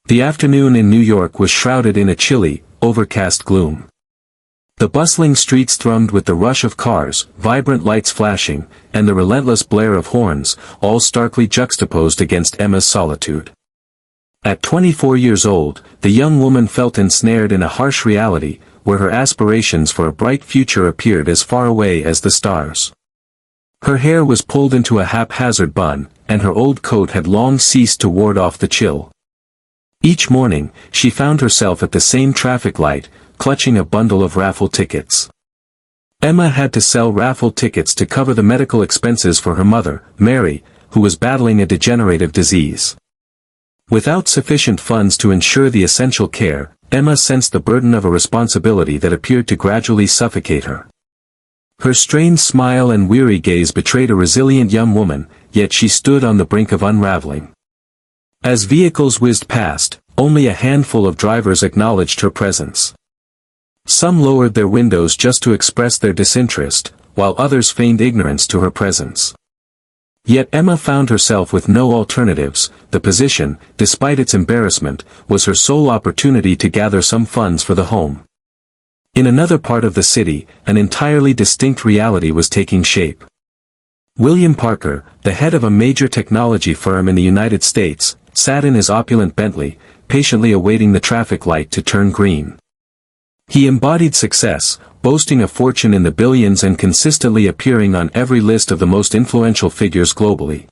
The afternoon in New York was shrouded in a chilly, overcast gloom. The bustling streets thrummed with the rush of cars, vibrant lights flashing, and the relentless blare of horns, all starkly juxtaposed against Emma's solitude. At 24 years old, the young woman felt ensnared in a harsh reality, where her aspirations for a bright future appeared as far away as the stars. Her hair was pulled into a haphazard bun, and her old coat had long ceased to ward off the chill. Each morning, she found herself at the same traffic light, clutching a bundle of raffle tickets. Emma had to sell raffle tickets to cover the medical expenses for her mother, Mary, who was battling a degenerative disease. Without sufficient funds to ensure the essential care, Emma sensed the burden of a responsibility that appeared to gradually suffocate her. Her strained smile and weary gaze betrayed a resilient young woman, yet she stood on the brink of unraveling. As vehicles whizzed past, only a handful of drivers acknowledged her presence. Some lowered their windows just to express their disinterest, while others feigned ignorance to her presence. Yet Emma found herself with no alternatives. The position, despite its embarrassment, was her sole opportunity to gather some funds for the home. In another part of the city, an entirely distinct reality was taking shape. William Parker, the head of a major technology firm in the United States, sat in his opulent Bentley, patiently awaiting the traffic light to turn green. He embodied success, boasting a fortune in the billions and consistently appearing on every list of the most influential figures globally.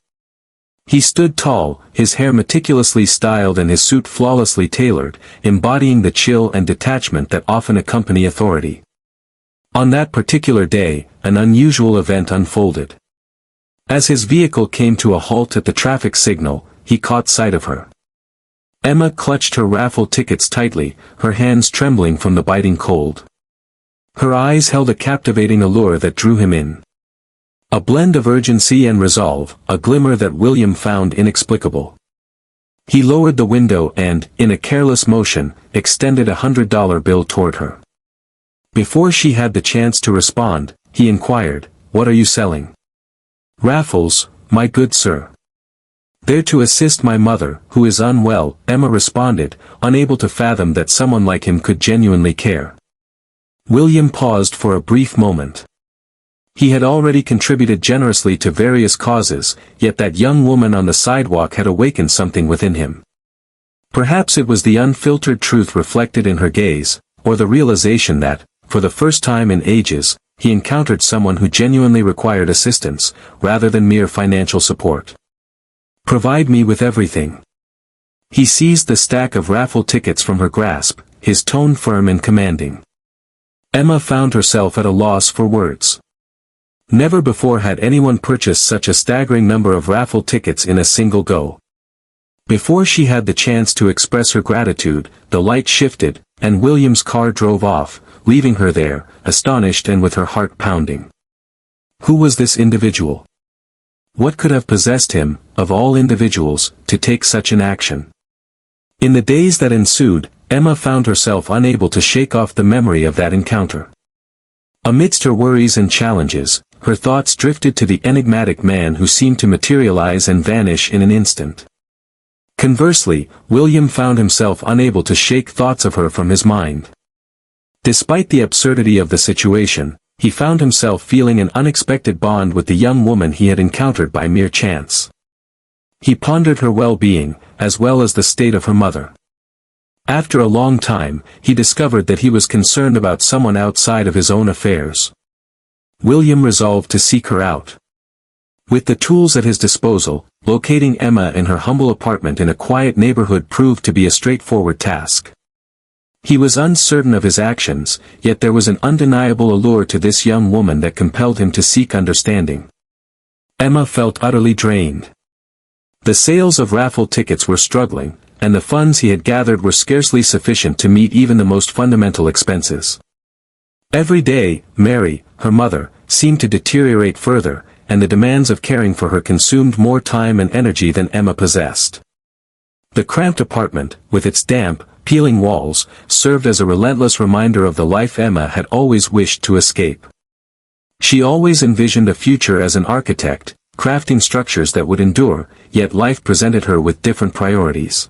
He stood tall, his hair meticulously styled and his suit flawlessly tailored, embodying the chill and detachment that often accompany authority. On that particular day, an unusual event unfolded. As his vehicle came to a halt at the traffic signal, he caught sight of her. Emma clutched her raffle tickets tightly, her hands trembling from the biting cold. Her eyes held a captivating allure that drew him in. A blend of urgency and resolve, a glimmer that William found inexplicable. He lowered the window and, in a careless motion, extended a $100 bill toward her. Before she had the chance to respond, he inquired, "What are you selling?" "Raffles, my good sir. They're to assist my mother, who is unwell," Emma responded, unable to fathom that someone like him could genuinely care. William paused for a brief moment. He had already contributed generously to various causes, yet that young woman on the sidewalk had awakened something within him. Perhaps it was the unfiltered truth reflected in her gaze, or the realization that, for the first time in ages, he encountered someone who genuinely required assistance, rather than mere financial support. "Provide me with everything." He seized the stack of raffle tickets from her grasp, his tone firm and commanding. Emma found herself at a loss for words. Never before had anyone purchased such a staggering number of raffle tickets in a single go. Before she had the chance to express her gratitude, the light shifted, and William's car drove off, leaving her there, astonished and with her heart pounding. Who was this individual? What could have possessed him, of all individuals, to take such an action? In the days that ensued, Emma found herself unable to shake off the memory of that encounter. Amidst her worries and challenges, her thoughts drifted to the enigmatic man who seemed to materialize and vanish in an instant. Conversely, William found himself unable to shake thoughts of her from his mind. Despite the absurdity of the situation, he found himself feeling an unexpected bond with the young woman he had encountered by mere chance. He pondered her well-being, as well as the state of her mother. After a long time, he discovered that he was concerned about someone outside of his own affairs. William resolved to seek her out. With the tools at his disposal, locating Emma in her humble apartment in a quiet neighborhood proved to be a straightforward task. He was uncertain of his actions, yet there was an undeniable allure to this young woman that compelled him to seek understanding. Emma felt utterly drained. The sales of raffle tickets were struggling, and the funds he had gathered were scarcely sufficient to meet even the most fundamental expenses. Every day, Mary, her mother, seemed to deteriorate further, and the demands of caring for her consumed more time and energy than Emma possessed. The cramped apartment, with its damp, peeling walls, served as a relentless reminder of the life Emma had always wished to escape. She always envisioned a future as an architect, crafting structures that would endure, yet life presented her with different priorities.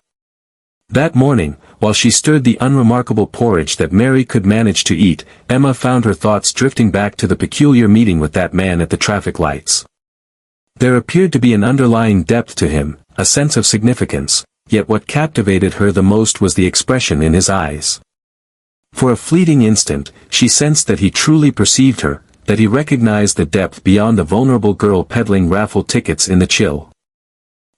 That morning, while she stirred the unremarkable porridge that Mary could manage to eat, Emma found her thoughts drifting back to the peculiar meeting with that man at the traffic lights. There appeared to be an underlying depth to him, a sense of significance, yet what captivated her the most was the expression in his eyes. For a fleeting instant, she sensed that he truly perceived her, that he recognized the depth beyond the vulnerable girl peddling raffle tickets in the chill.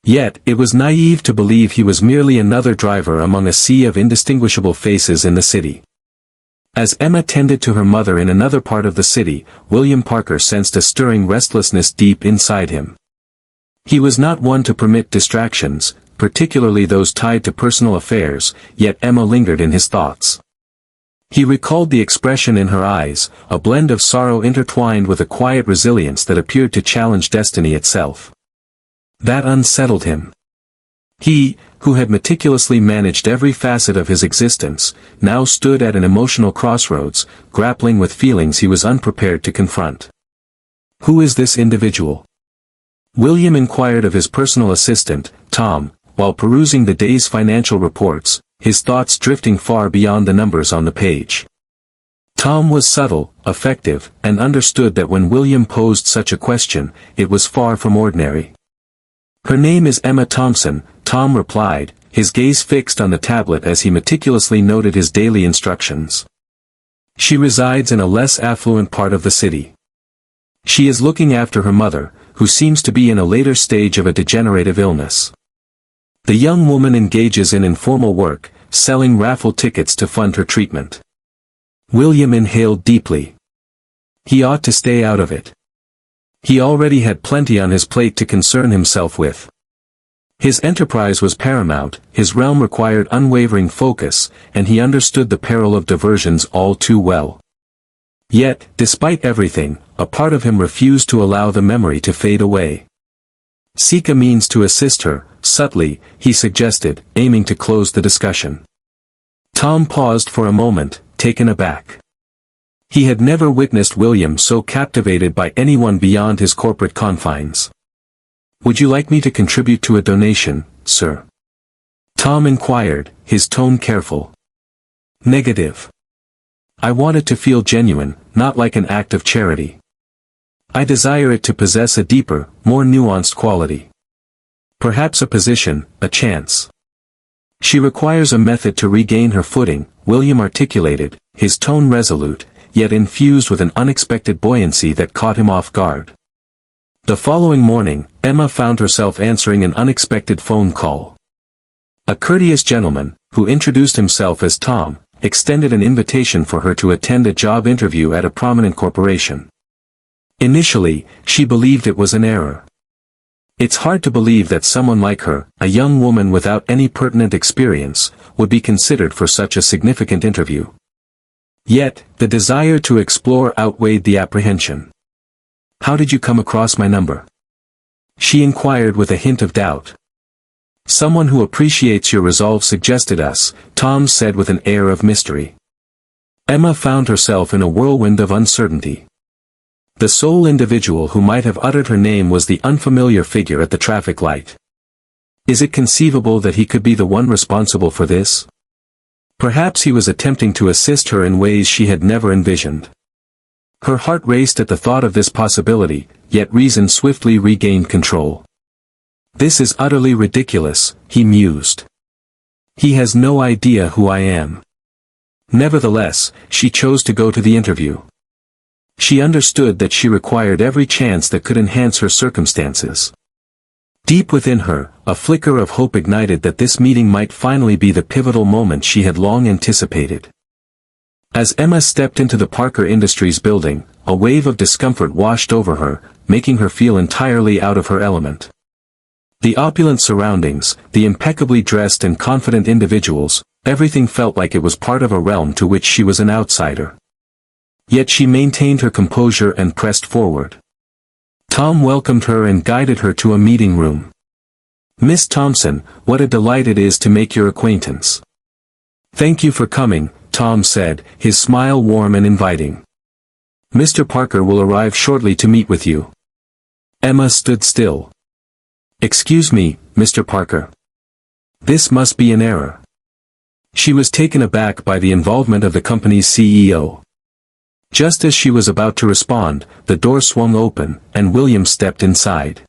Yet, it was naive to believe he was merely another driver among a sea of indistinguishable faces in the city. As Emma tended to her mother in another part of the city, William Parker sensed a stirring restlessness deep inside him. He was not one to permit distractions, particularly those tied to personal affairs, yet Emma lingered in his thoughts. He recalled the expression in her eyes, a blend of sorrow intertwined with a quiet resilience that appeared to challenge destiny itself. That unsettled him. He, who had meticulously managed every facet of his existence, now stood at an emotional crossroads, grappling with feelings he was unprepared to confront. Who is this individual? William inquired of his personal assistant, Tom, while perusing the day's financial reports, his thoughts drifting far beyond the numbers on the page. Tom was subtle, effective, and understood that when William posed such a question, it was far from ordinary. "Her name is Emma Thompson," Tom replied, his gaze fixed on the tablet as he meticulously noted his daily instructions. "She resides in a less affluent part of the city. She is looking after her mother, who seems to be in a later stage of a degenerative illness. The young woman engages in informal work, selling raffle tickets to fund her treatment." William inhaled deeply. He ought to stay out of it. He already had plenty on his plate to concern himself with. His enterprise was paramount, his realm required unwavering focus, and he understood the peril of diversions all too well. Yet, despite everything, a part of him refused to allow the memory to fade away. "Seek a means to assist her," subtly, he suggested, aiming to close the discussion. Tom paused for a moment, taken aback. He had never witnessed William so captivated by anyone beyond his corporate confines. "Would you like me to contribute to a donation, sir?" Tom inquired, his tone careful. "Negative. I want it to feel genuine, not like an act of charity. I desire it to possess a deeper, more nuanced quality. Perhaps a position, a chance. She requires a method to regain her footing," William articulated, his tone resolute, yet infused with an unexpected buoyancy that caught him off guard. The following morning, Emma found herself answering an unexpected phone call. A courteous gentleman, who introduced himself as Tom, extended an invitation for her to attend a job interview at a prominent corporation. Initially, she believed it was an error. It's hard to believe that someone like her, a young woman without any pertinent experience, would be considered for such a significant interview. Yet, the desire to explore outweighed the apprehension. "How did you come across my number?" she inquired with a hint of doubt. "Someone who appreciates your resolve suggested us," Tom said with an air of mystery. Emma found herself in a whirlwind of uncertainty. The sole individual who might have uttered her name was the unfamiliar figure at the traffic light. Is it conceivable that he could be the one responsible for this? Perhaps he was attempting to assist her in ways she had never envisioned. Her heart raced at the thought of this possibility, yet reason swiftly regained control. "This is utterly ridiculous," he mused. "He has no idea who I am." Nevertheless, she chose to go to the interview. She understood that she required every chance that could enhance her circumstances. Deep within her, a flicker of hope ignited that this meeting might finally be the pivotal moment she had long anticipated. As Emma stepped into the Parker Industries building, a wave of discomfort washed over her, making her feel entirely out of her element. The opulent surroundings, the impeccably dressed and confident individuals, everything felt like it was part of a realm to which she was an outsider. Yet she maintained her composure and pressed forward. Tom welcomed her and guided her to a meeting room. "Miss Thompson, what a delight it is to make your acquaintance." "Thank you for coming," Tom said, his smile warm and inviting. "Mr. Parker will arrive shortly to meet with you." Emma stood still. "Excuse me, Mr. Parker. This must be an error." She was taken aback by the involvement of the company's CEO. Just as she was about to respond, the door swung open, and William stepped inside.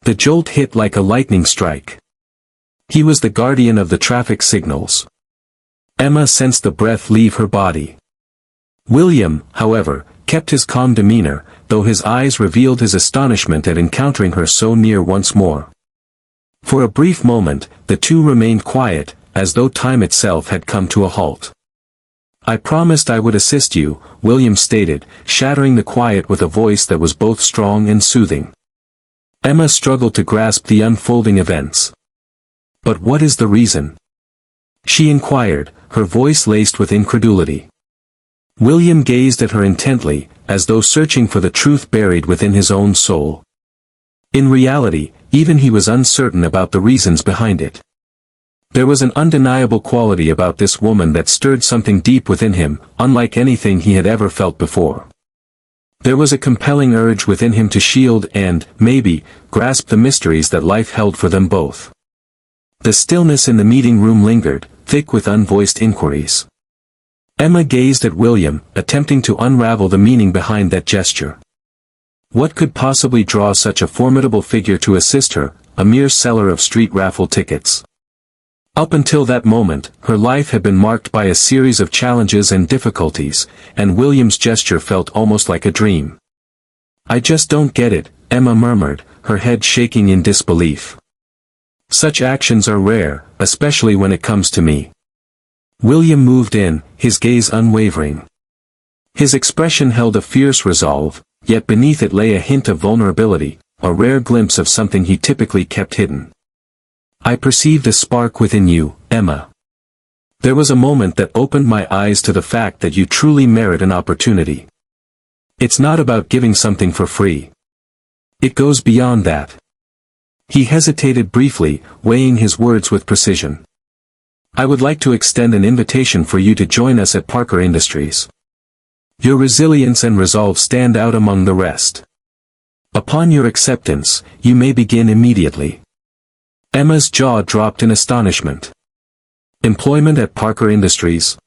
The jolt hit like a lightning strike. He was the guardian of the traffic signals. Emma sensed the breath leave her body. William, however, kept his calm demeanor, though his eyes revealed his astonishment at encountering her so near once more. For a brief moment, the two remained quiet, as though time itself had come to a halt. "I promised I would assist you," William stated, shattering the quiet with a voice that was both strong and soothing. Emma struggled to grasp the unfolding events. "But what is the reason?" she inquired, her voice laced with incredulity. William gazed at her intently, as though searching for the truth buried within his own soul. In reality, even he was uncertain about the reasons behind it. There was an undeniable quality about this woman that stirred something deep within him, unlike anything he had ever felt before. There was a compelling urge within him to shield and, maybe, grasp the mysteries that life held for them both. The stillness in the meeting room lingered, thick with unvoiced inquiries. Emma gazed at William, attempting to unravel the meaning behind that gesture. What could possibly draw such a formidable figure to assist her, a mere seller of street raffle tickets? Up until that moment, her life had been marked by a series of challenges and difficulties, and William's gesture felt almost like a dream. "I just don't get it," Emma murmured, her head shaking in disbelief. "Such actions are rare, especially when it comes to me." William moved in, his gaze unwavering. His expression held a fierce resolve, yet beneath it lay a hint of vulnerability, a rare glimpse of something he typically kept hidden. "I perceived a spark within you, Emma. There was a moment that opened my eyes to the fact that you truly merit an opportunity. It's not about giving something for free. It goes beyond that." He hesitated briefly, weighing his words with precision. "I would like to extend an invitation for you to join us at Parker Industries. Your resilience and resolve stand out among the rest. Upon your acceptance, you may begin immediately." Emma's jaw dropped in astonishment. Employment at Parker Industries?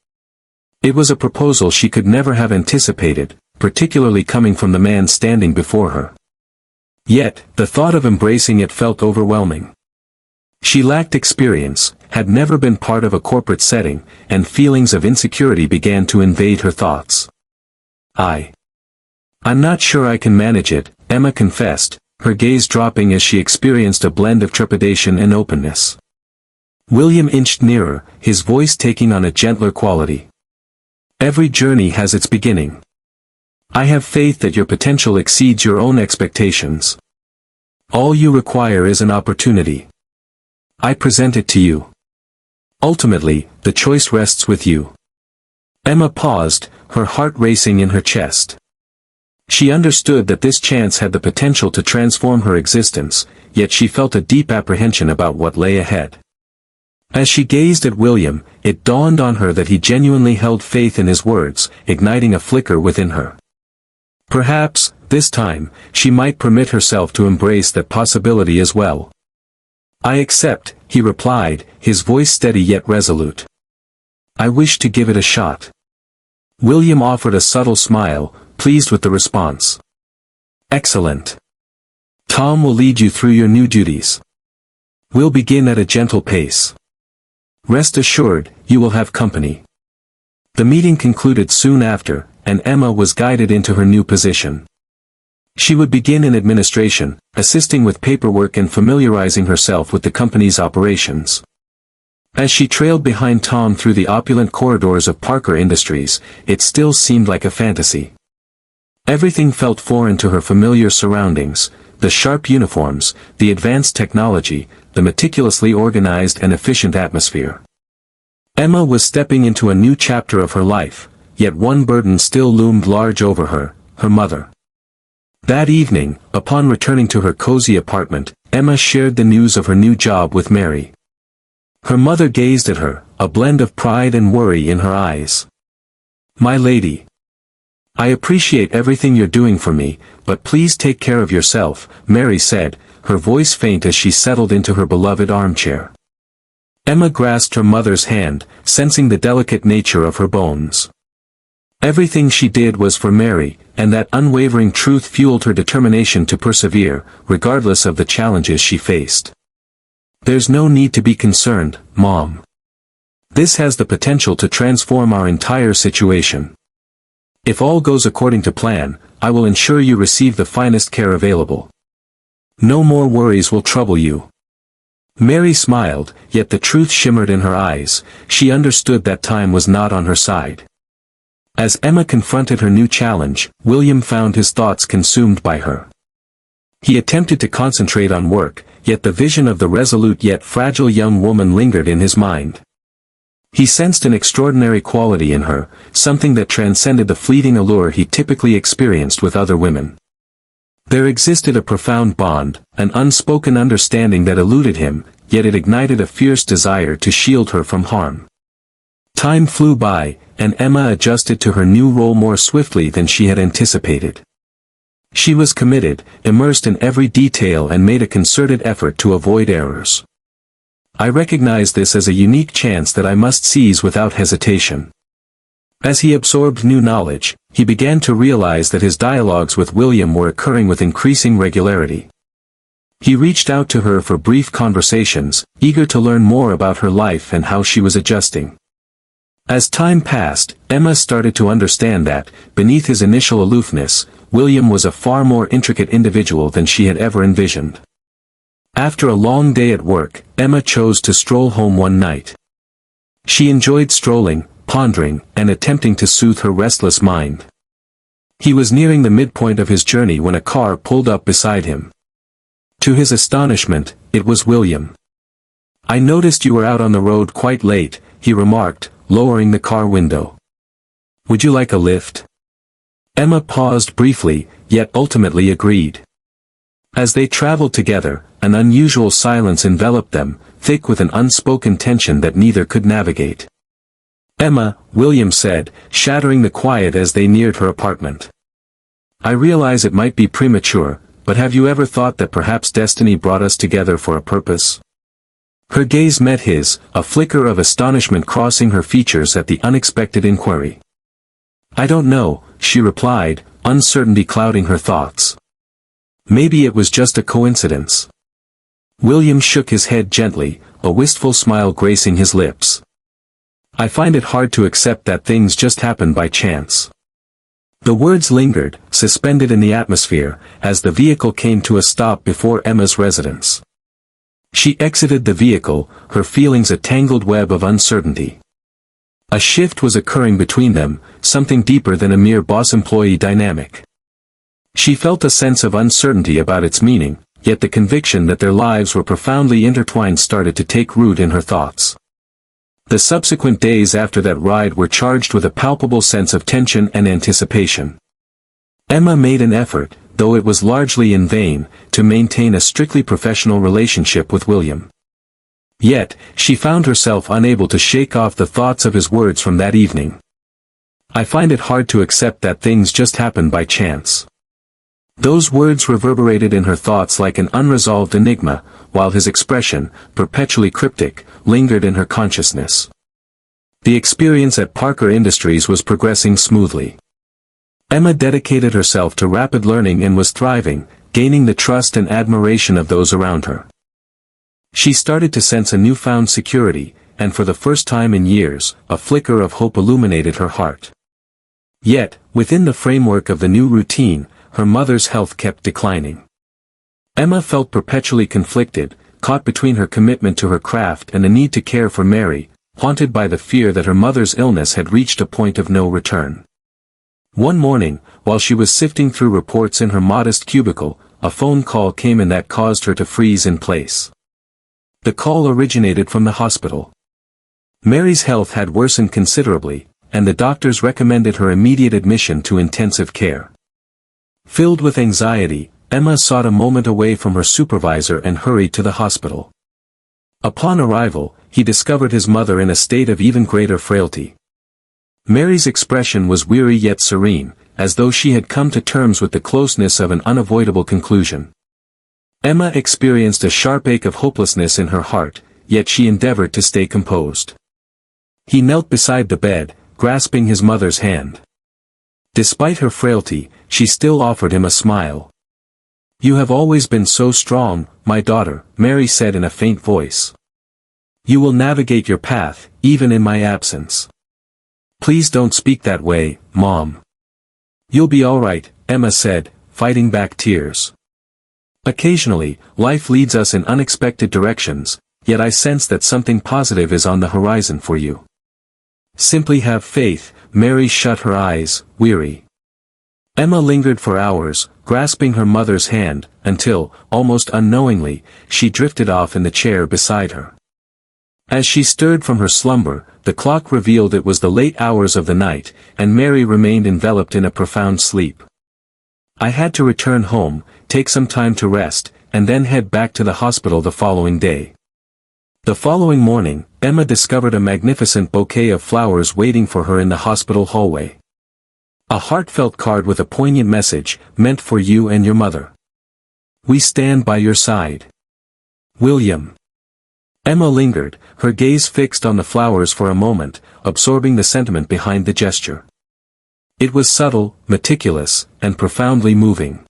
It was a proposal she could never have anticipated, particularly coming from the man standing before her. Yet, the thought of embracing it felt overwhelming. She lacked experience, had never been part of a corporate setting, and feelings of insecurity began to invade her thoughts. I'm not sure I can manage it," Emma confessed, her gaze dropping as she experienced a blend of trepidation and openness. William inched nearer, his voice taking on a gentler quality. "Every journey has its beginning. I have faith that your potential exceeds your own expectations. All you require is an opportunity. I present it to you. Ultimately, the choice rests with you." Emma paused, her heart racing in her chest. She understood that this chance had the potential to transform her existence, yet she felt a deep apprehension about what lay ahead. As she gazed at William, it dawned on her that he genuinely held faith in his words, igniting a flicker within her. Perhaps, this time, she might permit herself to embrace that possibility as well. "I accept," he replied, his voice steady yet resolute. "I wish to give it a shot." William offered a subtle smile, pleased with the response. "Excellent. Tom will lead you through your new duties. We'll begin at a gentle pace. Rest assured, you will have company." The meeting concluded soon after, and Emma was guided into her new position. She would begin in administration, assisting with paperwork and familiarizing herself with the company's operations. As she trailed behind Tom through the opulent corridors of Parker Industries, it still seemed like a fantasy. Everything felt foreign to her familiar surroundings, the sharp uniforms, the advanced technology, the meticulously organized and efficient atmosphere. Emma was stepping into a new chapter of her life, yet one burden still loomed large over her, her mother. That evening, upon returning to her cozy apartment, Emma shared the news of her new job with Mary. Her mother gazed at her, a blend of pride and worry in her eyes. "My lady, I appreciate everything you're doing for me, but please take care of yourself," Mary said, her voice faint as she settled into her beloved armchair. Emma grasped her mother's hand, sensing the delicate nature of her bones. Everything she did was for Mary, and that unwavering truth fueled her determination to persevere, regardless of the challenges she faced. "There's no need to be concerned, Mom. This has the potential to transform our entire situation. If all goes according to plan, I will ensure you receive the finest care available. No more worries will trouble you." Mary smiled, yet the truth shimmered in her eyes. She understood that time was not on her side. As Emma confronted her new challenge, William found his thoughts consumed by her. He attempted to concentrate on work, yet the vision of the resolute yet fragile young woman lingered in his mind. He sensed an extraordinary quality in her, something that transcended the fleeting allure he typically experienced with other women. There existed a profound bond, an unspoken understanding that eluded him, yet it ignited a fierce desire to shield her from harm. Time flew by, and Emma adjusted to her new role more swiftly than she had anticipated. She was committed, immersed in every detail and made a concerted effort to avoid errors. "I recognize this as a unique chance that I must seize without hesitation." As he absorbed new knowledge, he began to realize that his dialogues with William were occurring with increasing regularity. He reached out to her for brief conversations, eager to learn more about her life and how she was adjusting. As time passed, Emma started to understand that, beneath his initial aloofness, William was a far more intricate individual than she had ever envisioned. After a long day at work, Emma chose to stroll home one night. She enjoyed strolling, pondering, and attempting to soothe her restless mind. He was nearing the midpoint of his journey when a car pulled up beside him. To his astonishment, it was William. "I noticed you were out on the road quite late," he remarked, lowering the car window. "Would you like a lift?" Emma paused briefly, yet ultimately agreed. As they traveled together, an unusual silence enveloped them, thick with an unspoken tension that neither could navigate. "Emma," William said, shattering the quiet as they neared her apartment. "I realize it might be premature, but have you ever thought that perhaps destiny brought us together for a purpose?" Her gaze met his, a flicker of astonishment crossing her features at the unexpected inquiry. "I don't know," she replied, uncertainty clouding her thoughts. "Maybe it was just a coincidence." William shook his head gently, a wistful smile gracing his lips. "I find it hard to accept that things just happen by chance." The words lingered, suspended in the atmosphere, as the vehicle came to a stop before Emma's residence. She exited the vehicle, her feelings a tangled web of uncertainty. A shift was occurring between them, something deeper than a mere boss-employee dynamic. She felt a sense of uncertainty about its meaning, yet the conviction that their lives were profoundly intertwined started to take root in her thoughts. The subsequent days after that ride were charged with a palpable sense of tension and anticipation. Emma made an effort, though it was largely in vain, to maintain a strictly professional relationship with William. Yet, she found herself unable to shake off the thoughts of his words from that evening. "I find it hard to accept that things just happen by chance." Those words reverberated in her thoughts like an unresolved enigma, while his expression, perpetually cryptic, lingered in her consciousness. The experience at Parker Industries was progressing smoothly. Emma dedicated herself to rapid learning and was thriving, gaining the trust and admiration of those around her. She started to sense a newfound security, and for the first time in years, a flicker of hope illuminated her heart. Yet, within the framework of the new routine, her mother's health kept declining. Emma felt perpetually conflicted, caught between her commitment to her craft and the need to care for Mary, haunted by the fear that her mother's illness had reached a point of no return. One morning, while she was sifting through reports in her modest cubicle, a phone call came in that caused her to freeze in place. The call originated from the hospital. Mary's health had worsened considerably, and the doctors recommended her immediate admission to intensive care. Filled with anxiety, Emma sought a moment away from her supervisor and hurried to the hospital. Upon arrival, he discovered his mother in a state of even greater frailty. Mary's expression was weary yet serene, as though she had come to terms with the closeness of an unavoidable conclusion. Emma experienced a sharp ache of hopelessness in her heart, yet she endeavored to stay composed. He knelt beside the bed, grasping his mother's hand. Despite her frailty, she still offered him a smile. "You have always been so strong, my daughter," Mary said in a faint voice. "You will navigate your path, even in my absence." "Please don't speak that way, Mom." "You'll be all right," Emma said, fighting back tears. "Occasionally, life leads us in unexpected directions, yet I sense that something positive is on the horizon for you. Simply have faith." Mary shut her eyes, weary. Emma lingered for hours, grasping her mother's hand, until, almost unknowingly, she drifted off in the chair beside her. As she stirred from her slumber, the clock revealed it was the late hours of the night, and Mary remained enveloped in a profound sleep. "I had to return home, take some time to rest, and then head back to the hospital the following day." The following morning, Emma discovered a magnificent bouquet of flowers waiting for her in the hospital hallway. A heartfelt card with a poignant message, "Meant for you and your mother. We stand by your side. William." Emma lingered, her gaze fixed on the flowers for a moment, absorbing the sentiment behind the gesture. It was subtle, meticulous, and profoundly moving.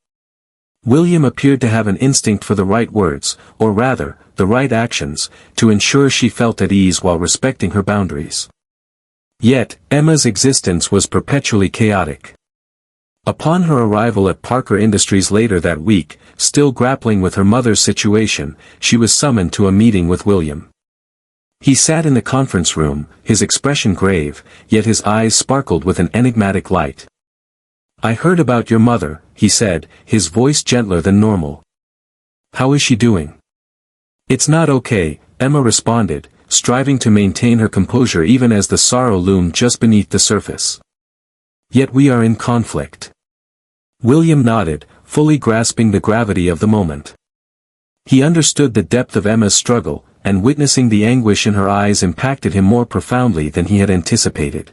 William appeared to have an instinct for the right words, or rather, the right actions, to ensure she felt at ease while respecting her boundaries. Yet, Emma's existence was perpetually chaotic. Upon her arrival at Parker Industries later that week, still grappling with her mother's situation, she was summoned to a meeting with William. He sat in the conference room, his expression grave, yet his eyes sparkled with an enigmatic light. "I heard about your mother," he said, his voice gentler than normal. "How is she doing?" "It's not okay," Emma responded, striving to maintain her composure even as the sorrow loomed just beneath the surface. "Yet we are in conflict." William nodded, fully grasping the gravity of the moment. He understood the depth of Emma's struggle, and witnessing the anguish in her eyes impacted him more profoundly than he had anticipated.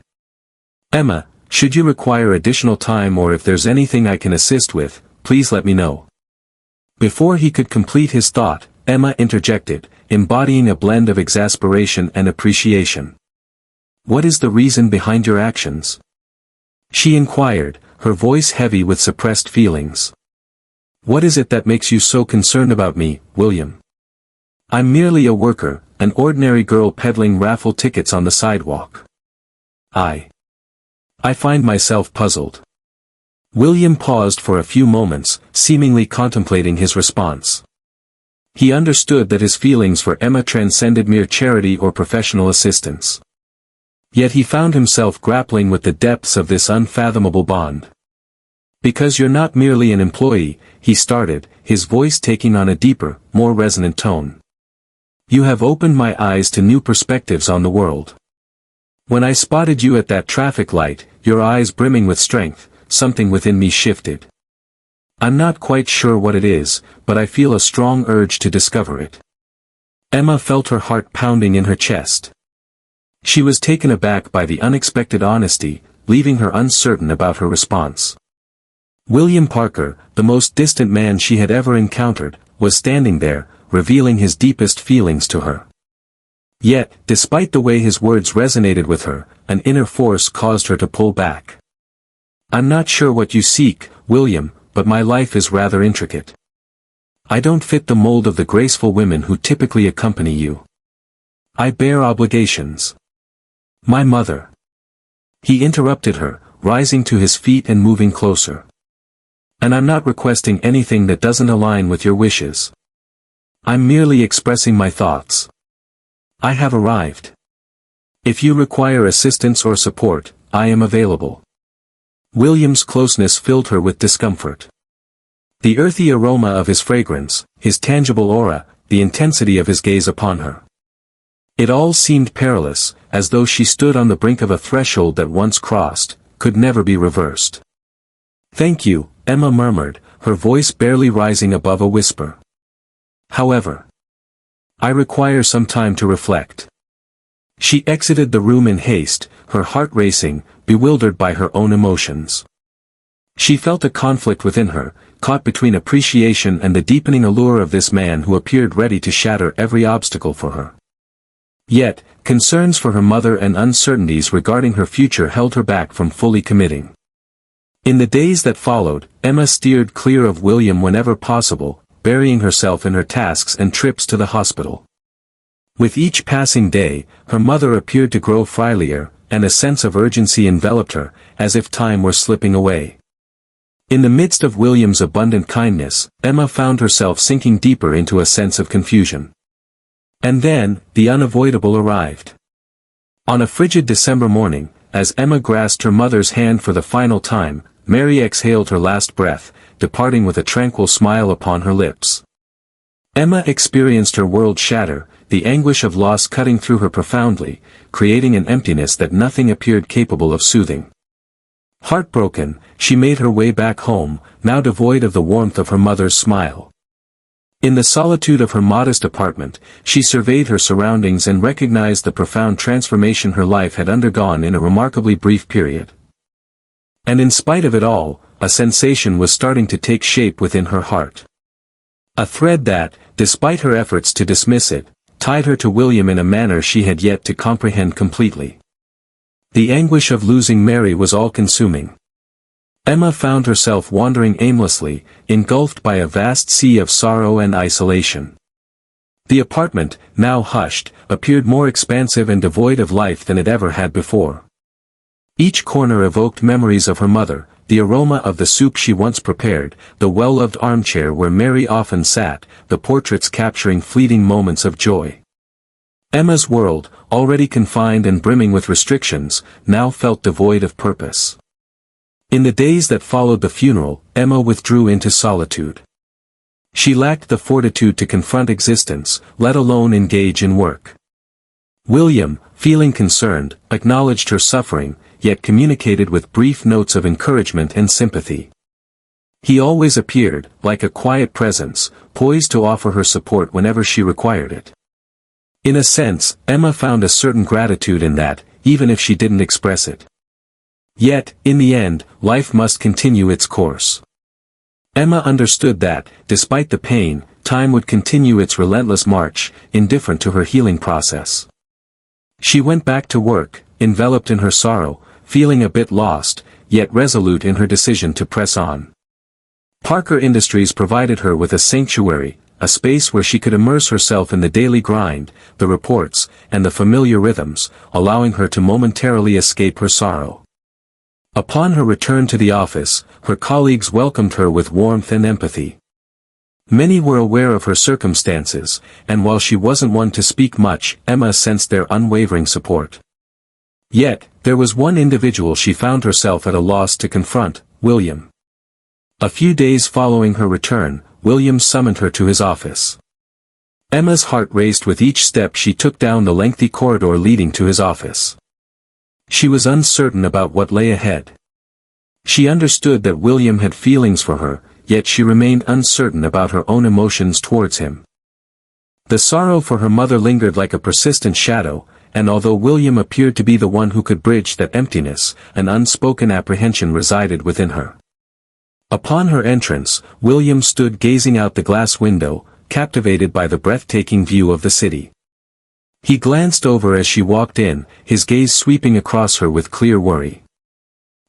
"Emma, should you require additional time or if there's anything I can assist with, please let me know." Before he could complete his thought, Emma interjected, embodying a blend of exasperation and appreciation. "What is the reason behind your actions?" she inquired, her voice heavy with suppressed feelings. "What is it that makes you so concerned about me, William? I'm merely a worker, an ordinary girl peddling raffle tickets on the sidewalk. I find myself puzzled." William paused for a few moments, seemingly contemplating his response. He understood that his feelings for Emma transcended mere charity or professional assistance. Yet he found himself grappling with the depths of this unfathomable bond. "Because you're not merely an employee," he started, his voice taking on a deeper, more resonant tone. "You have opened my eyes to new perspectives on the world. When I spotted you at that traffic light, your eyes brimming with strength, something within me shifted. I'm not quite sure what it is, but I feel a strong urge to discover it." Emma felt her heart pounding in her chest. She was taken aback by the unexpected honesty, leaving her uncertain about her response. William Parker, the most distant man she had ever encountered, was standing there, revealing his deepest feelings to her. Yet, despite the way his words resonated with her, an inner force caused her to pull back. "I'm not sure what you seek, William, but my life is rather intricate. I don't fit the mold of the graceful women who typically accompany you. I bear obligations. My mother." He interrupted her, rising to his feet and moving closer. "And I'm not requesting anything that doesn't align with your wishes. I'm merely expressing my thoughts. I have arrived. If you require assistance or support, I am available." William's closeness filled her with discomfort. The earthy aroma of his fragrance, his tangible aura, the intensity of his gaze upon her. It all seemed perilous, as though she stood on the brink of a threshold that once crossed, could never be reversed. "Thank you," Emma murmured, her voice barely rising above a whisper. "However, I require some time to reflect." She exited the room in haste, her heart racing, bewildered by her own emotions. She felt a conflict within her, caught between appreciation and the deepening allure of this man who appeared ready to shatter every obstacle for her. Yet, concerns for her mother and uncertainties regarding her future held her back from fully committing. In the days that followed, Emma steered clear of William whenever possible, burying herself in her tasks and trips to the hospital. With each passing day, her mother appeared to grow frilier, and a sense of urgency enveloped her, as if time were slipping away. In the midst of William's abundant kindness, Emma found herself sinking deeper into a sense of confusion. And then, the unavoidable arrived. On a frigid December morning, as Emma grasped her mother's hand for the final time, Mary exhaled her last breath, departing with a tranquil smile upon her lips. Emma experienced her world shatter, the anguish of loss cutting through her profoundly, creating an emptiness that nothing appeared capable of soothing. Heartbroken, she made her way back home, now devoid of the warmth of her mother's smile. In the solitude of her modest apartment, she surveyed her surroundings and recognized the profound transformation her life had undergone in a remarkably brief period. And in spite of it all, a sensation was starting to take shape within her heart. A thread that, despite her efforts to dismiss it, tied her to William in a manner she had yet to comprehend completely. The anguish of losing Mary was all-consuming. Emma found herself wandering aimlessly, engulfed by a vast sea of sorrow and isolation. The apartment, now hushed, appeared more expansive and devoid of life than it ever had before. Each corner evoked memories of her mother, the aroma of the soup she once prepared, the well-loved armchair where Mary often sat, the portraits capturing fleeting moments of joy. Emma's world, already confined and brimming with restrictions, now felt devoid of purpose. In the days that followed the funeral, Emma withdrew into solitude. She lacked the fortitude to confront existence, let alone engage in work. William, feeling concerned, acknowledged her suffering, yet communicated with brief notes of encouragement and sympathy. He always appeared, like a quiet presence, poised to offer her support whenever she required it. In a sense, Emma found a certain gratitude in that, even if she didn't express it. Yet, in the end, life must continue its course. Emma understood that, despite the pain, time would continue its relentless march, indifferent to her healing process. She went back to work, enveloped in her sorrow, feeling a bit lost, yet resolute in her decision to press on. Parker Industries provided her with a sanctuary, a space where she could immerse herself in the daily grind, the reports, and the familiar rhythms, allowing her to momentarily escape her sorrow. Upon her return to the office, her colleagues welcomed her with warmth and empathy. Many were aware of her circumstances, and while she wasn't one to speak much, Emma sensed their unwavering support. Yet, there was one individual she found herself at a loss to confront, William. A few days following her return, William summoned her to his office. Emma's heart raced with each step she took down the lengthy corridor leading to his office. She was uncertain about what lay ahead. She understood that William had feelings for her, yet she remained uncertain about her own emotions towards him. The sorrow for her mother lingered like a persistent shadow, and although William appeared to be the one who could bridge that emptiness, an unspoken apprehension resided within her. Upon her entrance, William stood gazing out the glass window, captivated by the breathtaking view of the city. He glanced over as she walked in, his gaze sweeping across her with clear worry.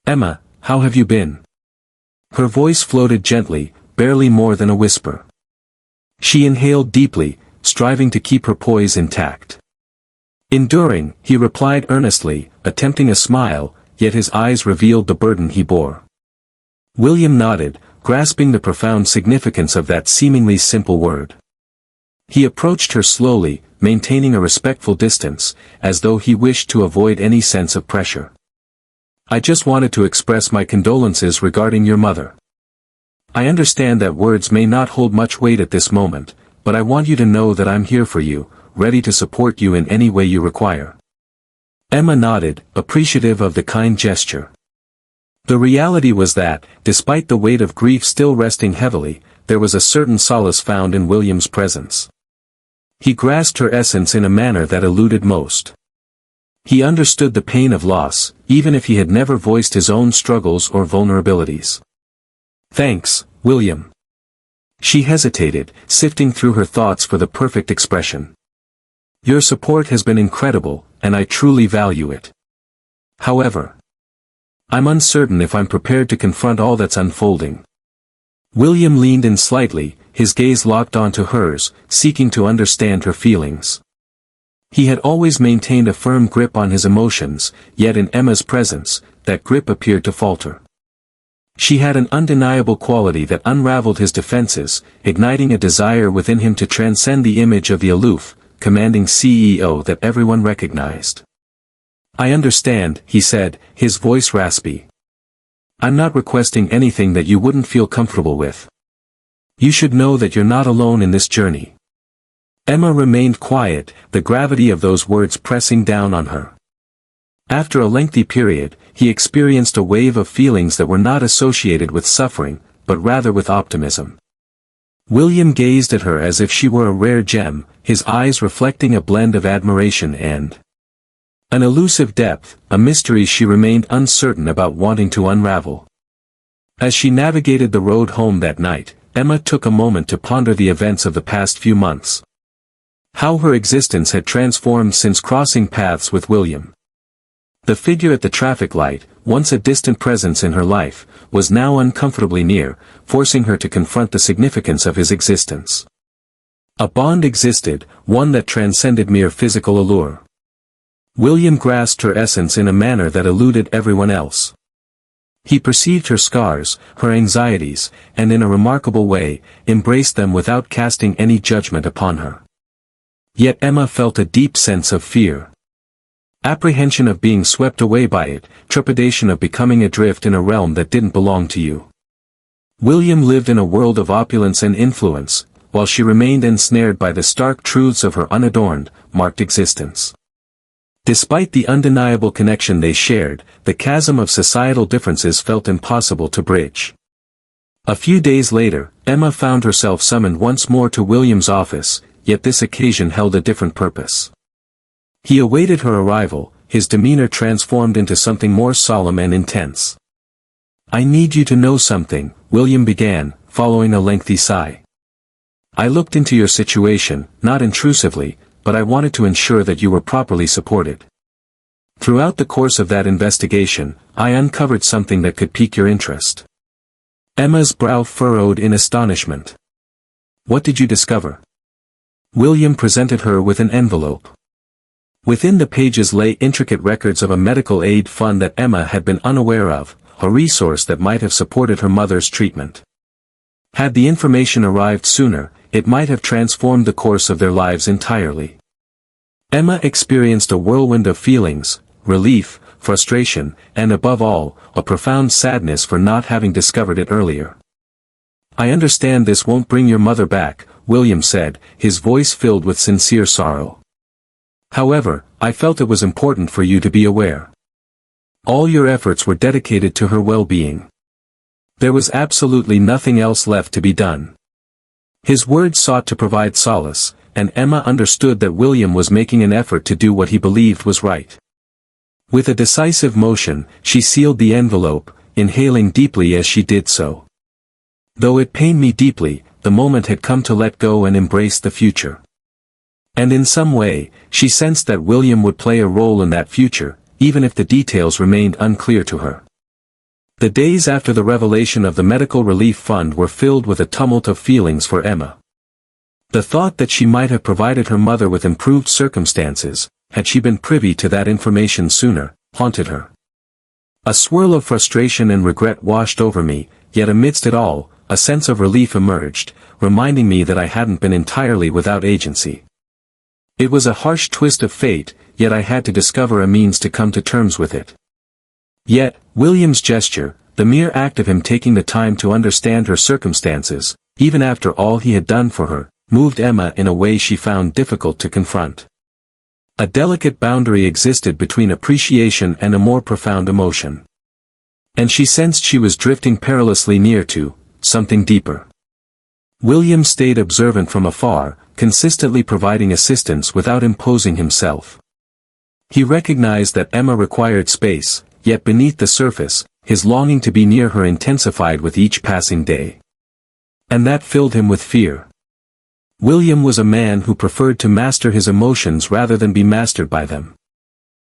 "Emma, how have you been?" Her voice floated gently, barely more than a whisper. She inhaled deeply, striving to keep her poise intact. "Enduring," he replied earnestly, attempting a smile, yet his eyes revealed the burden he bore. William nodded, grasping the profound significance of that seemingly simple word. He approached her slowly, maintaining a respectful distance, as though he wished to avoid any sense of pressure. "I just wanted to express my condolences regarding your mother. I understand that words may not hold much weight at this moment, but I want you to know that I'm here for you, ready to support you in any way you require." Emma nodded, appreciative of the kind gesture. The reality was that, despite the weight of grief still resting heavily, there was a certain solace found in William's presence. He grasped her essence in a manner that eluded most. He understood the pain of loss, even if he had never voiced his own struggles or vulnerabilities. "Thanks, William." She hesitated, sifting through her thoughts for the perfect expression. Your support has been incredible, and I truly value it. However, I'm uncertain if I'm prepared to confront all that's unfolding. William leaned in slightly, his gaze locked onto hers, seeking to understand her feelings. He had always maintained a firm grip on his emotions, yet in Emma's presence, that grip appeared to falter. She had an undeniable quality that unraveled his defenses, igniting a desire within him to transcend the image of the aloof, commanding CEO that everyone recognized. I understand, he said, his voice raspy. I'm not requesting anything that you wouldn't feel comfortable with. You should know that you're not alone in this journey. Emma remained quiet, the gravity of those words pressing down on her. After a lengthy period, he experienced a wave of feelings that were not associated with suffering, but rather with optimism. William gazed at her as if she were a rare gem, his eyes reflecting a blend of admiration and an elusive depth, a mystery she remained uncertain about wanting to unravel. As she navigated the road home that night, Emma took a moment to ponder the events of the past few months. How her existence had transformed since crossing paths with William. The figure at the traffic light, once a distant presence in her life, was now uncomfortably near, forcing her to confront the significance of his existence. A bond existed, one that transcended mere physical allure. William grasped her essence in a manner that eluded everyone else. He perceived her scars, her anxieties, and in a remarkable way, embraced them without casting any judgment upon her. Yet Emma felt a deep sense of fear. Apprehension of being swept away by it, trepidation of becoming adrift in a realm that didn't belong to you. William lived in a world of opulence and influence, while she remained ensnared by the stark truths of her unadorned, marked existence. Despite the undeniable connection they shared, the chasm of societal differences felt impossible to bridge. A few days later, Emma found herself summoned once more to William's office, yet this occasion held a different purpose. He awaited her arrival, his demeanor transformed into something more solemn and intense. I need you to know something, William began, following a lengthy sigh. I looked into your situation, not intrusively, but I wanted to ensure that you were properly supported. Throughout the course of that investigation, I uncovered something that could pique your interest. Emma's brow furrowed in astonishment. What did you discover? William presented her with an envelope. Within the pages lay intricate records of a medical aid fund that Emma had been unaware of, a resource that might have supported her mother's treatment. Had the information arrived sooner, it might have transformed the course of their lives entirely. Emma experienced a whirlwind of feelings, relief, frustration, and above all, a profound sadness for not having discovered it earlier. I understand this won't bring your mother back, William said, his voice filled with sincere sorrow. However, I felt it was important for you to be aware. All your efforts were dedicated to her well-being. There was absolutely nothing else left to be done. His words sought to provide solace, and Emma understood that William was making an effort to do what he believed was right. With a decisive motion, she sealed the envelope, inhaling deeply as she did so. Though it pained me deeply, the moment had come to let go and embrace the future. And in some way, she sensed that William would play a role in that future, even if the details remained unclear to her. The days after the revelation of the Medical Relief Fund were filled with a tumult of feelings for Emma. The thought that she might have provided her mother with improved circumstances, had she been privy to that information sooner, haunted her. A swirl of frustration and regret washed over me, yet amidst it all, a sense of relief emerged, reminding me that I hadn't been entirely without agency. It was a harsh twist of fate, yet I had to discover a means to come to terms with it. Yet, William's gesture, the mere act of him taking the time to understand her circumstances, even after all he had done for her, moved Emma in a way she found difficult to confront. A delicate boundary existed between appreciation and a more profound emotion. And she sensed she was drifting perilously near to something deeper. William stayed observant from afar, consistently providing assistance without imposing himself. He recognized that Emma required space, yet beneath the surface, his longing to be near her intensified with each passing day. And that filled him with fear. William was a man who preferred to master his emotions rather than be mastered by them.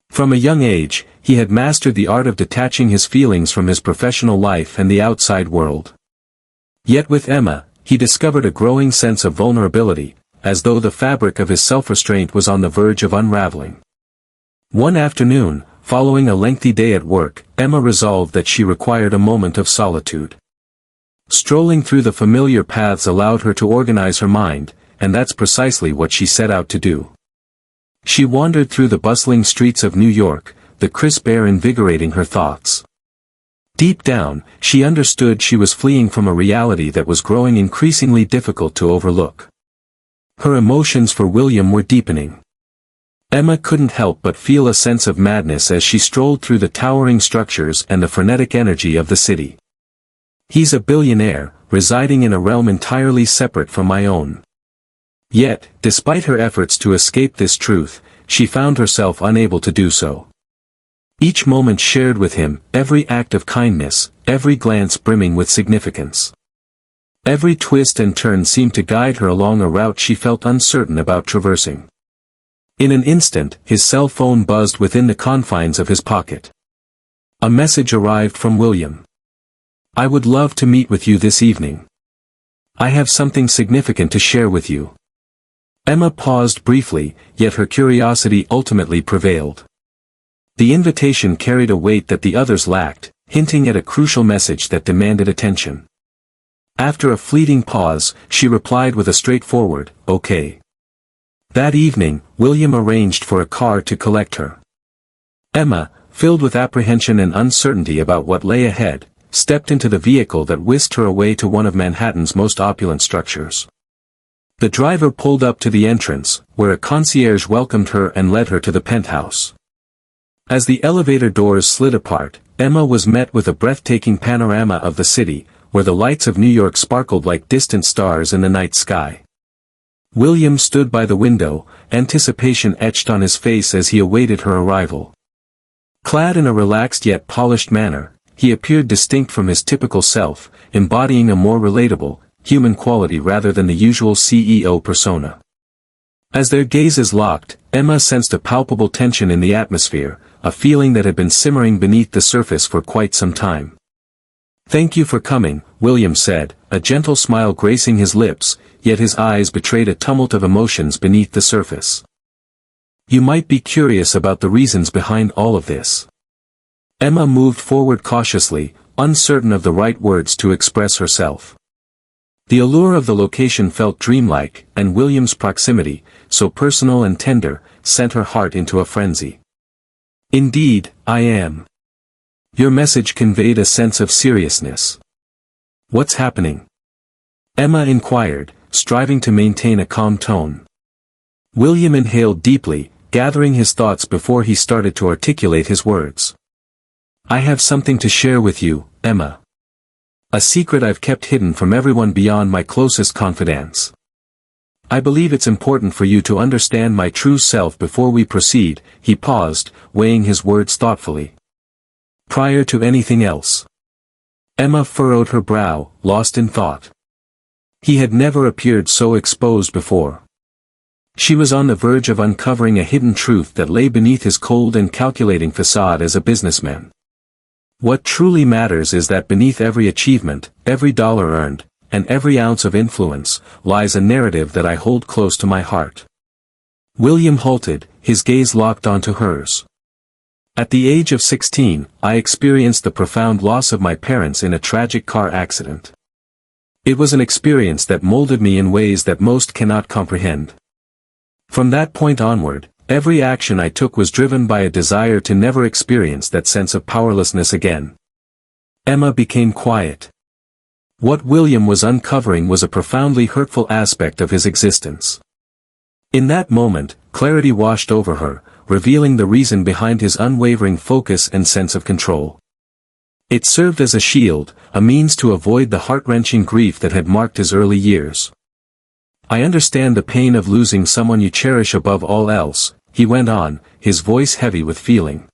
From a young age, he had mastered the art of detaching his feelings from his professional life and the outside world. Yet with Emma, he discovered a growing sense of vulnerability, as though the fabric of his self-restraint was on the verge of unraveling. One afternoon, following a lengthy day at work, Emma resolved that she required a moment of solitude. Strolling through the familiar paths allowed her to organize her mind, and that's precisely what she set out to do. She wandered through the bustling streets of New York, the crisp air invigorating her thoughts. Deep down, she understood she was fleeing from a reality that was growing increasingly difficult to overlook. Her emotions for William were deepening. Emma couldn't help but feel a sense of madness as she strolled through the towering structures and the frenetic energy of the city. He's a billionaire, residing in a realm entirely separate from my own. Yet, despite her efforts to escape this truth, she found herself unable to do so. Each moment shared with him, every act of kindness, every glance brimming with significance. Every twist and turn seemed to guide her along a route she felt uncertain about traversing. In an instant, his cell phone buzzed within the confines of his pocket. A message arrived from William. "I would love to meet with you this evening. I have something significant to share with you." Emma paused briefly, yet her curiosity ultimately prevailed. The invitation carried a weight that the others lacked, hinting at a crucial message that demanded attention. After a fleeting pause, she replied with a straightforward, "Okay." That evening, William arranged for a car to collect her. Emma, filled with apprehension and uncertainty about what lay ahead, stepped into the vehicle that whisked her away to one of Manhattan's most opulent structures. The driver pulled up to the entrance, where a concierge welcomed her and led her to the penthouse. As the elevator doors slid apart, Emma was met with a breathtaking panorama of the city, where the lights of New York sparkled like distant stars in the night sky. William stood by the window, anticipation etched on his face as he awaited her arrival. Clad in a relaxed yet polished manner, he appeared distinct from his typical self, embodying a more relatable, human quality rather than the usual CEO persona. As their gazes locked, Emma sensed a palpable tension in the atmosphere, a feeling that had been simmering beneath the surface for quite some time. "Thank you for coming," William said, a gentle smile gracing his lips, yet his eyes betrayed a tumult of emotions beneath the surface. "You might be curious about the reasons behind all of this." Emma moved forward cautiously, uncertain of the right words to express herself. The allure of the location felt dreamlike, and William's proximity, so personal and tender, sent her heart into a frenzy. "Indeed, I am." Your message conveyed a sense of seriousness. "What's happening?" Emma inquired, striving to maintain a calm tone. William inhaled deeply, gathering his thoughts before he started to articulate his words. "I have something to share with you, Emma. A secret I've kept hidden from everyone beyond my closest confidants. I believe it's important for you to understand my true self before we proceed." He paused, weighing his words thoughtfully. "Prior to anything else." Emma furrowed her brow, lost in thought. He had never appeared so exposed before. She was on the verge of uncovering a hidden truth that lay beneath his cold and calculating facade as a businessman. What truly matters is that beneath every achievement, every dollar earned, and every ounce of influence, lies a narrative that I hold close to my heart. William halted, his gaze locked onto hers. "At the age of 16, I experienced the profound loss of my parents in a tragic car accident. It was an experience that molded me in ways that most cannot comprehend. From that point onward, every action I took was driven by a desire to never experience that sense of powerlessness again." Emma became quiet. What William was uncovering was a profoundly hurtful aspect of his existence. In that moment, clarity washed over her, revealing the reason behind his unwavering focus and sense of control. It served as a shield, a means to avoid the heart-wrenching grief that had marked his early years. "I understand the pain of losing someone you cherish above all else," he went on, his voice heavy with feeling.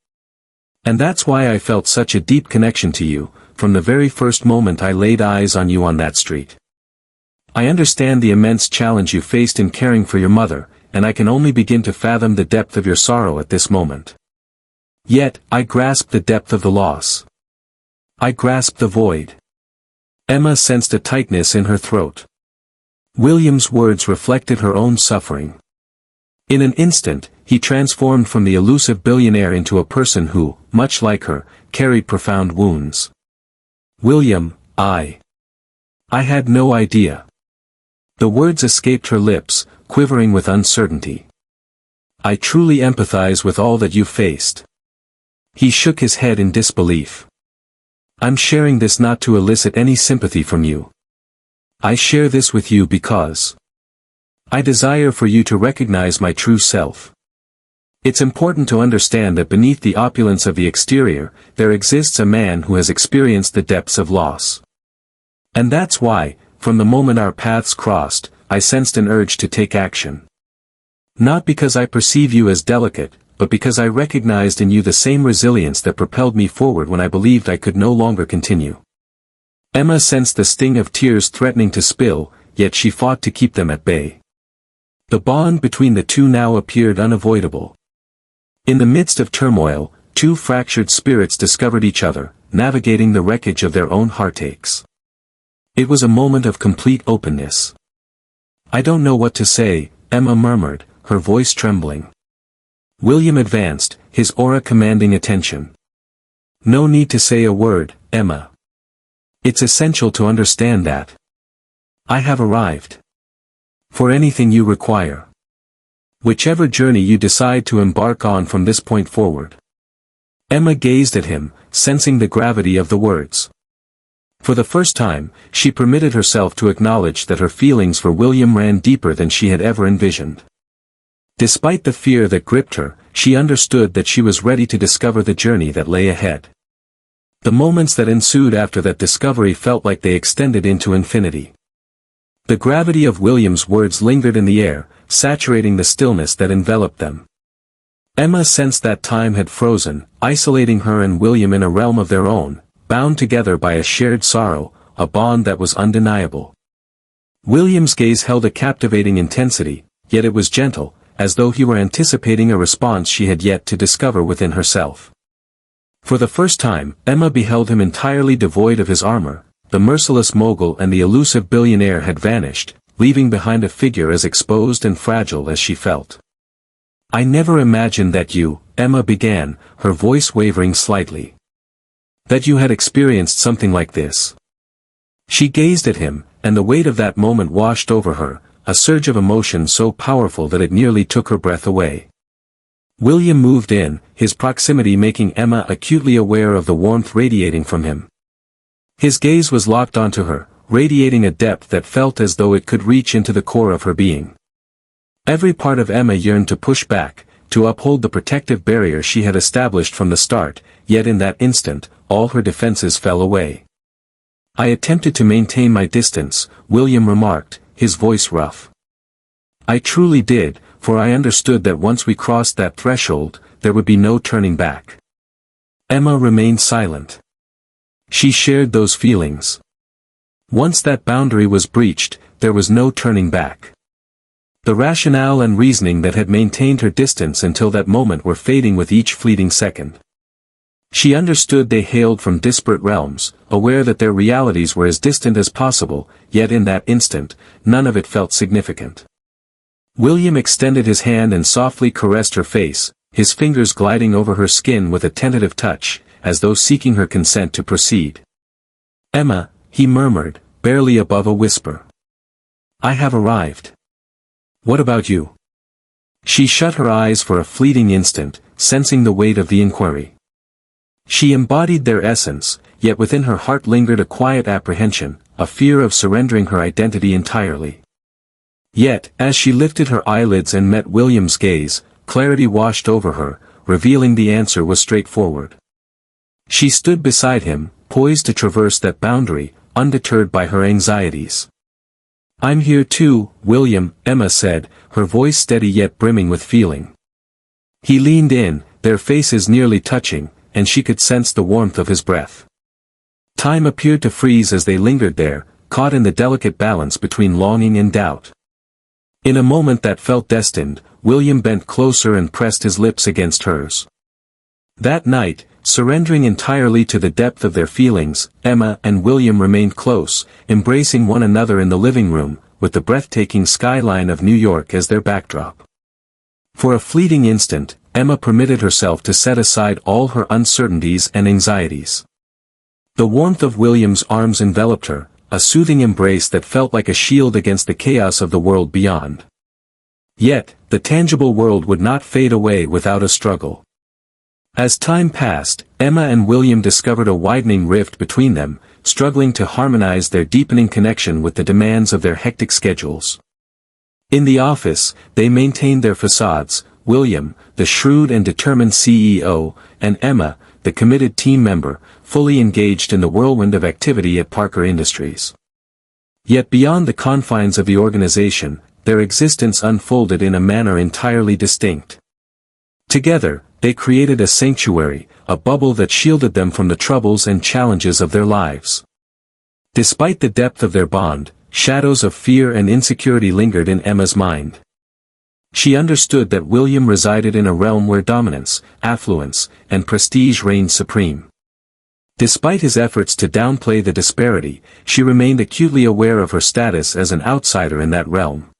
"And that's why I felt such a deep connection to you, from the very first moment I laid eyes on you on that street. I understand the immense challenge you faced in caring for your mother, and I can only begin to fathom the depth of your sorrow at this moment. Yet, I grasp the depth of the loss. I grasp the void. Emma sensed a tightness in her throat. William's words reflected her own suffering. In an instant, he transformed from the elusive billionaire into a person who, much like her, carried profound wounds. William, I had no idea. The words escaped her lips, quivering with uncertainty. I truly empathize with all that you faced. He shook his head in disbelief. I'm sharing this not to elicit any sympathy from you. I share this with you because I desire for you to recognize my true self. It's important to understand that beneath the opulence of the exterior, there exists a man who has experienced the depths of loss. And that's why, from the moment our paths crossed, I sensed an urge to take action. Not because I perceive you as delicate, but because I recognized in you the same resilience that propelled me forward when I believed I could no longer continue. Emma sensed the sting of tears threatening to spill, yet she fought to keep them at bay. The bond between the two now appeared unavoidable. In the midst of turmoil, two fractured spirits discovered each other, navigating the wreckage of their own heartaches. It was a moment of complete openness. I don't know what to say, Emma murmured, her voice trembling. William advanced, his aura commanding attention. No need to say a word, Emma. It's essential to understand that I have arrived. For anything you require. Whichever journey you decide to embark on from this point forward. Emma gazed at him, sensing the gravity of the words. For the first time, she permitted herself to acknowledge that her feelings for William ran deeper than she had ever envisioned. Despite the fear that gripped her, she understood that she was ready to discover the journey that lay ahead. The moments that ensued after that discovery felt like they extended into infinity. The gravity of William's words lingered in the air, saturating the stillness that enveloped them. Emma sensed that time had frozen, isolating her and William in a realm of their own, bound together by a shared sorrow, a bond that was undeniable. William's gaze held a captivating intensity, yet it was gentle, as though he were anticipating a response she had yet to discover within herself. For the first time, Emma beheld him entirely devoid of his armor. The merciless mogul and the elusive billionaire had vanished, leaving behind a figure as exposed and fragile as she felt. I never imagined that you, Emma began, her voice wavering slightly. That you had experienced something like this. She gazed at him, and the weight of that moment washed over her, a surge of emotion so powerful that it nearly took her breath away. William moved in, his proximity making Emma acutely aware of the warmth radiating from him. His gaze was locked onto her, radiating a depth that felt as though it could reach into the core of her being. Every part of Emma yearned to push back, to uphold the protective barrier she had established from the start, yet in that instant, all her defenses fell away. I attempted to maintain my distance, William remarked, his voice rough. I truly did, for I understood that once we crossed that threshold, there would be no turning back. Emma remained silent. She shared those feelings. Once that boundary was breached, there was no turning back. The rationale and reasoning that had maintained her distance until that moment were fading with each fleeting second. She understood they hailed from disparate realms, aware that their realities were as distant as possible, yet in that instant, none of it felt significant. William extended his hand and softly caressed her face, his fingers gliding over her skin with a tentative touch, as though seeking her consent to proceed. Emma, he murmured, barely above a whisper. I have arrived. What about you? She shut her eyes for a fleeting instant, sensing the weight of the inquiry. She embodied their essence, yet within her heart lingered a quiet apprehension, a fear of surrendering her identity entirely. Yet, as she lifted her eyelids and met William's gaze, clarity washed over her, revealing the answer was straightforward. She stood beside him, poised to traverse that boundary, undeterred by her anxieties. I'm here too, William, Emma said, her voice steady yet brimming with feeling. He leaned in, their faces nearly touching, and she could sense the warmth of his breath. Time appeared to freeze as they lingered there, caught in the delicate balance between longing and doubt. In a moment that felt destined, William bent closer and pressed his lips against hers. That night, surrendering entirely to the depth of their feelings, Emma and William remained close, embracing one another in the living room, with the breathtaking skyline of New York as their backdrop. For a fleeting instant, Emma permitted herself to set aside all her uncertainties and anxieties. The warmth of William's arms enveloped her, a soothing embrace that felt like a shield against the chaos of the world beyond. Yet, the tangible world would not fade away without a struggle. As time passed, Emma and William discovered a widening rift between them, struggling to harmonize their deepening connection with the demands of their hectic schedules. In the office, they maintained their facades, William, the shrewd and determined CEO, and Emma, the committed team member, fully engaged in the whirlwind of activity at Parker Industries. Yet beyond the confines of the organization, their existence unfolded in a manner entirely distinct. Together, they created a sanctuary, a bubble that shielded them from the troubles and challenges of their lives. Despite the depth of their bond, shadows of fear and insecurity lingered in Emma's mind. She understood that William resided in a realm where dominance, affluence, and prestige reigned supreme. Despite his efforts to downplay the disparity, she remained acutely aware of her status as an outsider in that realm.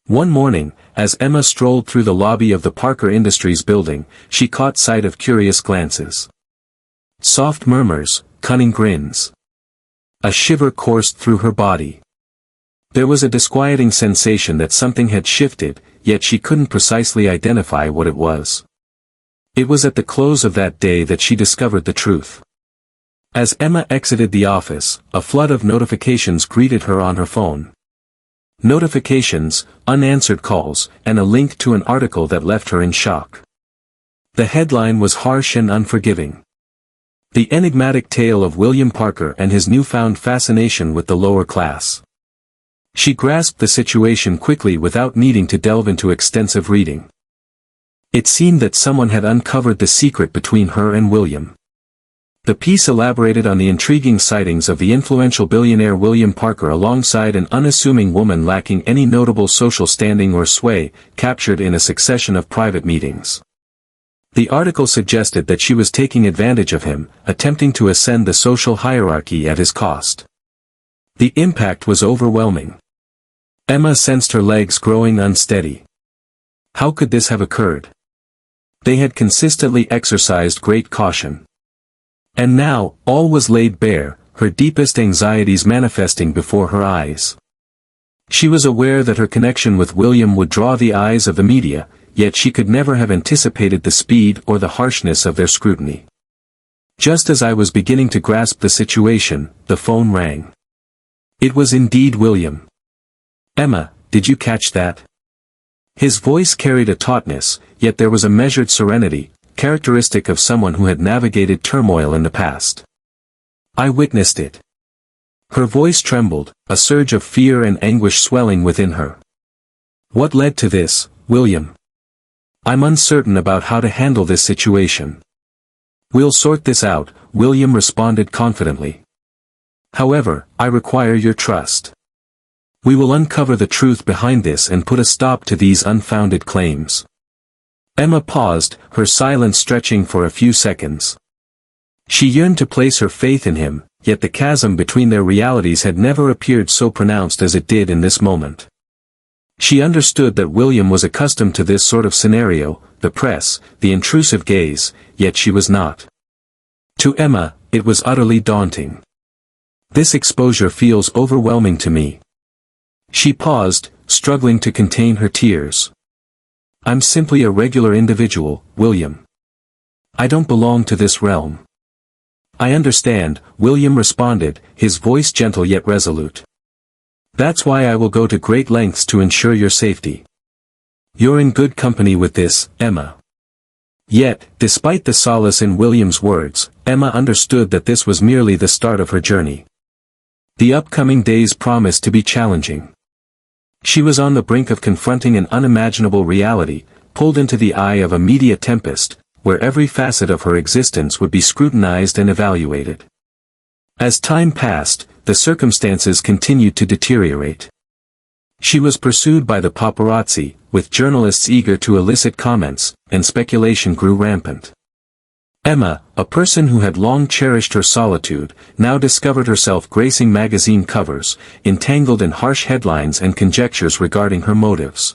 One morning, as Emma strolled through the lobby of the Parker Industries building, she caught sight of curious glances. Soft murmurs, cunning grins. A shiver coursed through her body. There was a disquieting sensation that something had shifted, yet she couldn't precisely identify what it was. It was at the close of that day that she discovered the truth. As Emma exited the office, a flood of notifications greeted her on her phone. Notifications, unanswered calls, and a link to an article that left her in shock. The headline was harsh and unforgiving. The enigmatic tale of William Parker and his newfound fascination with the lower class. She grasped the situation quickly without needing to delve into extensive reading. It seemed that someone had uncovered the secret between her and William. The piece elaborated on the intriguing sightings of the influential billionaire William Parker alongside an unassuming woman lacking any notable social standing or sway, captured in a succession of private meetings. The article suggested that she was taking advantage of him, attempting to ascend the social hierarchy at his cost. The impact was overwhelming. Emma sensed her legs growing unsteady. How could this have occurred? They had consistently exercised great caution. And now, all was laid bare, her deepest anxieties manifesting before her eyes. She was aware that her connection with William would draw the eyes of the media, yet she could never have anticipated the speed or the harshness of their scrutiny. Just as I was beginning to grasp the situation, the phone rang. It was indeed William. "Emma, did you catch that?" His voice carried a tautness, yet there was a measured serenity, characteristic of someone who had navigated turmoil in the past. "I witnessed it." Her voice trembled, a surge of fear and anguish swelling within her. "What led to this, William?" "I'm uncertain about how to handle this situation." "We'll sort this out," William responded confidently. "However, I require your trust. We will uncover the truth behind this and put a stop to these unfounded claims." Emma paused, her silence stretching for a few seconds. She yearned to place her faith in him, yet the chasm between their realities had never appeared so pronounced as it did in this moment. She understood that William was accustomed to this sort of scenario, the press, the intrusive gaze, yet she was not. To Emma, it was utterly daunting. "This exposure feels overwhelming to me." She paused, struggling to contain her tears. "I'm simply a regular individual, William. I don't belong to this realm." "I understand," William responded, his voice gentle yet resolute. "That's why I will go to great lengths to ensure your safety." "You're in good company with this, Emma." Yet, despite the solace in William's words, Emma understood that this was merely the start of her journey. The upcoming days promised to be challenging. She was on the brink of confronting an unimaginable reality, pulled into the eye of a media tempest, where every facet of her existence would be scrutinized and evaluated. As time passed, the circumstances continued to deteriorate. She was pursued by the paparazzi, with journalists eager to elicit comments, and speculation grew rampant. Emma, a person who had long cherished her solitude, now discovered herself gracing magazine covers, entangled in harsh headlines and conjectures regarding her motives.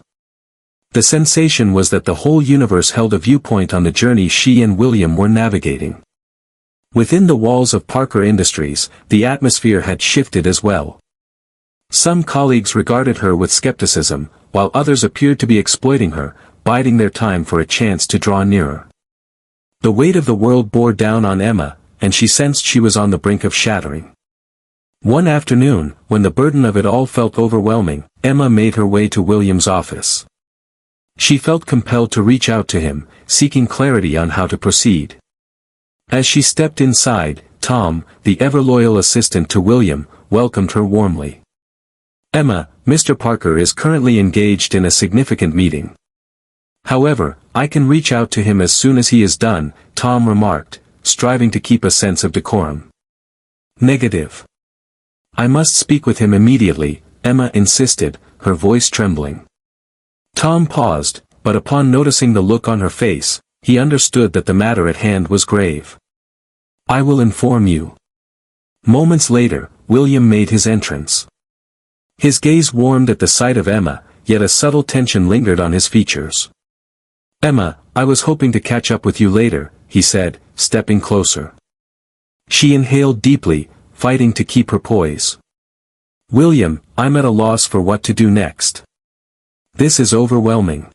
The sensation was that the whole universe held a viewpoint on the journey she and William were navigating. Within the walls of Parker Industries, the atmosphere had shifted as well. Some colleagues regarded her with skepticism, while others appeared to be exploiting her, biding their time for a chance to draw nearer. The weight of the world bore down on Emma, and she sensed she was on the brink of shattering. One afternoon, when the burden of it all felt overwhelming, Emma made her way to William's office. She felt compelled to reach out to him, seeking clarity on how to proceed. As she stepped inside, Tom, the ever-loyal assistant to William, welcomed her warmly. "Emma, Mr. Parker is currently engaged in a significant meeting. However, I can reach out to him as soon as he is done," Tom remarked, striving to keep a sense of decorum. "Negative. I must speak with him immediately," Emma insisted, her voice trembling. Tom paused, but upon noticing the look on her face, he understood that the matter at hand was grave. "I will inform you." Moments later, William made his entrance. His gaze warmed at the sight of Emma, yet a subtle tension lingered on his features. "Emma, I was hoping to catch up with you later," he said, stepping closer. She inhaled deeply, fighting to keep her poise. "William, I'm at a loss for what to do next. This is overwhelming.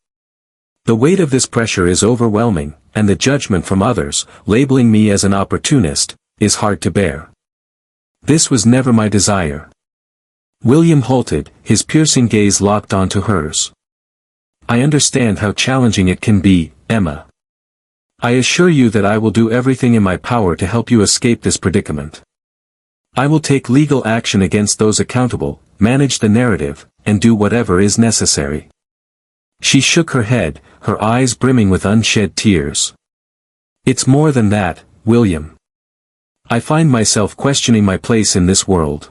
The weight of this pressure is overwhelming, and the judgment from others, labeling me as an opportunist, is hard to bear. This was never my desire." William halted, his piercing gaze locked onto hers. "I understand how challenging it can be, Emma. I assure you that I will do everything in my power to help you escape this predicament. I will take legal action against those accountable, manage the narrative, and do whatever is necessary." She shook her head, her eyes brimming with unshed tears. "It's more than that, William. I find myself questioning my place in this world.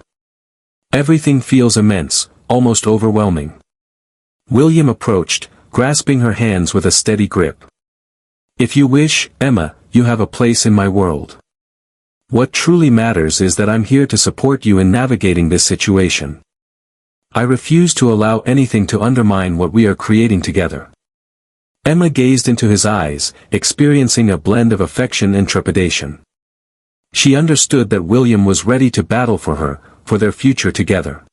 Everything feels immense, almost overwhelming." William approached, grasping her hands with a steady grip. "If you wish, Emma, you have a place in my world. What truly matters is that I'm here to support you in navigating this situation. I refuse to allow anything to undermine what we are creating together." Emma gazed into his eyes, experiencing a blend of affection and trepidation. She understood that William was ready to battle for her, for their future together.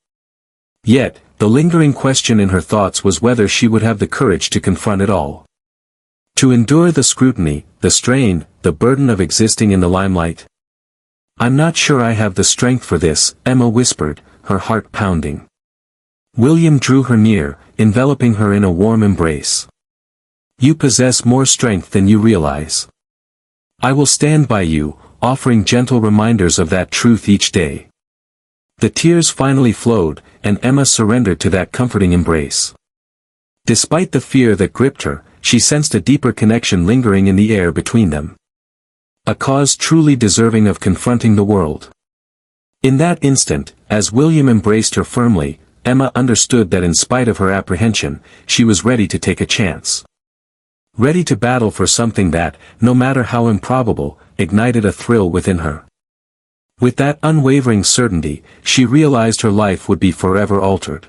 Yet, the lingering question in her thoughts was whether she would have the courage to confront it all. To endure the scrutiny, the strain, the burden of existing in the limelight. "I'm not sure I have the strength for this," Emma whispered, her heart pounding. William drew her near, enveloping her in a warm embrace. "You possess more strength than you realize. I will stand by you, offering gentle reminders of that truth each day." The tears finally flowed, and Emma surrendered to that comforting embrace. Despite the fear that gripped her, she sensed a deeper connection lingering in the air between them. A cause truly deserving of confronting the world. In that instant, as William embraced her firmly, Emma understood that in spite of her apprehension, she was ready to take a chance. Ready to battle for something that, no matter how improbable, ignited a thrill within her. With that unwavering certainty, she realized her life would be forever altered.